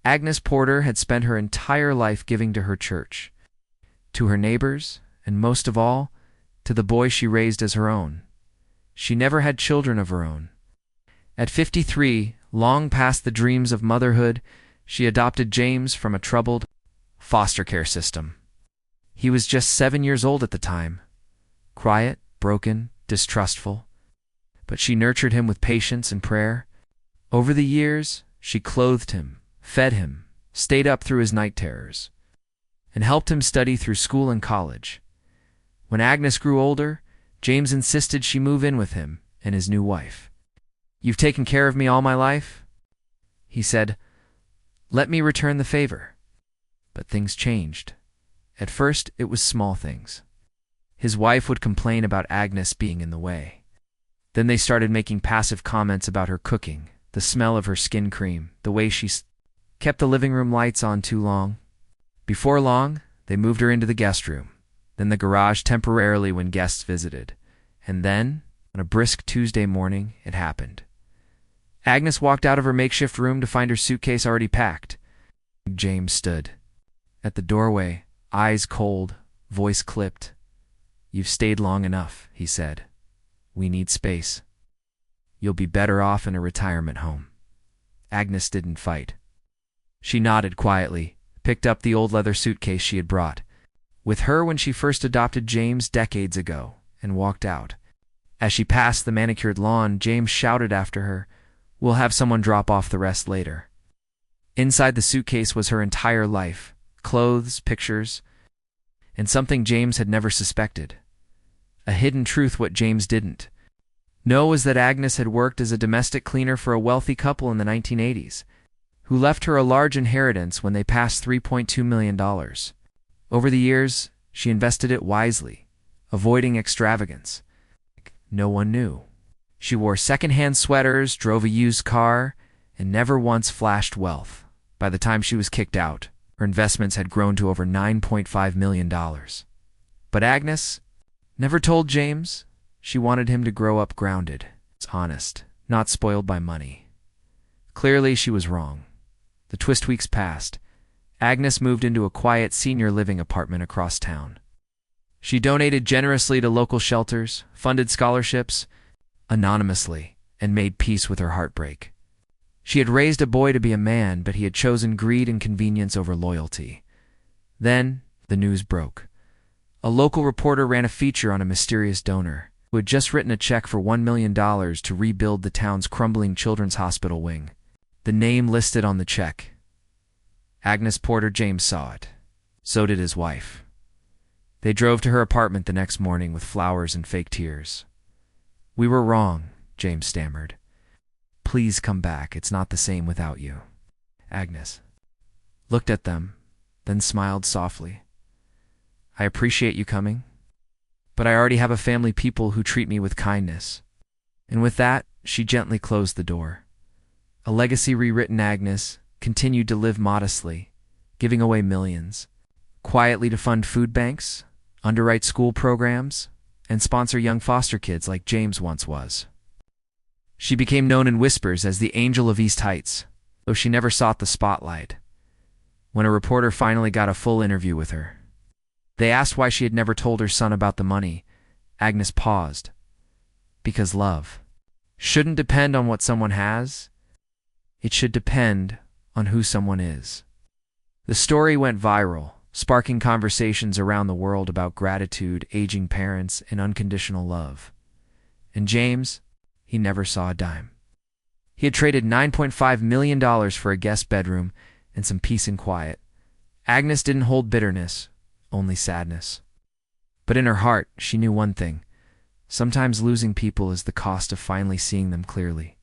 Agnes Porter had spent her entire life giving to her church, to her neighbors, and most of all, to the boy she raised as her own. She never had children of her own. At 53, long past the dreams of motherhood, she adopted James from a troubled foster care system. He was just 7 years old at the time, quiet, broken, distrustful, but she nurtured him with patience and prayer. Over the years, she clothed him, fed him, stayed up through his night terrors, and helped him study through school and college. When Agnes grew older, James insisted she move in with him and his new wife. "You've taken care of me all my life," he said. "Let me return the favor." But things changed. At first, it was small things. His wife would complain about Agnes being in the way. Then they started making passive comments about her cooking, the smell of her skin cream, the way she kept the living room lights on too long. Before long, they moved her into the guest room, then the garage temporarily when guests visited. And then, on a brisk Tuesday morning, it happened. Agnes walked out of her makeshift room to find her suitcase already packed. James stood at the doorway, eyes cold, voice clipped. "You've stayed long enough," he said. "We need space. You'll be better off in a retirement home." Agnes didn't fight. She nodded quietly, picked up the old leather suitcase she had brought with her when she first adopted James decades ago, and walked out. As she passed the manicured lawn, James shouted after her, "We'll have someone drop off the rest later." Inside the suitcase was her entire life, clothes, pictures, and something James had never suspected. A hidden truth what James didn't know was that Agnes had worked as a domestic cleaner for a wealthy couple in the 1980s, who left her a large inheritance when they passed $3.2 million. Over the years, she invested it wisely, avoiding extravagance. No one knew. She wore second-hand sweaters, drove a used car, and never once flashed wealth. By the time she was kicked out, her investments had grown to over $9.5 million. But Agnes never told James she wanted him to grow up grounded, honest, not spoiled by money. Clearly, she was wrong. The twist weeks passed. Agnes moved into a quiet senior living apartment across town. She donated generously to local shelters, funded scholarships, anonymously, and made peace with her heartbreak. She had raised a boy to be a man, but he had chosen greed and convenience over loyalty. Then, the news broke. A local reporter ran a feature on a mysterious donor who had just written a check for $1 million to rebuild the town's crumbling children's hospital wing. The name listed on the check. Agnes Porter. James saw it. So did his wife. They drove to her apartment the next morning with flowers and fake tears. "We were wrong," James stammered. "Please come back. It's not the same without you." Agnes looked at them, then smiled softly. "I appreciate you coming, but I already have a family, people who treat me with kindness." And with that, she gently closed the door. A legacy rewritten, Agnes continued to live modestly, giving away millions, quietly to fund food banks, underwrite school programs, and sponsor young foster kids like James once was. She became known in whispers as the Angel of East Heights, though she never sought the spotlight. When a reporter finally got a full interview with her, they asked why she had never told her son about the money. Agnes paused. "Because love shouldn't depend on what someone has. It should depend on who someone is." The story went viral, sparking conversations around the world about gratitude, aging parents, and unconditional love. And James, he never saw a dime. He had traded $9.5 million for a guest bedroom and some peace and quiet. Agnes didn't hold bitterness, only sadness. But in her heart, she knew one thing. Sometimes losing people is the cost of finally seeing them clearly.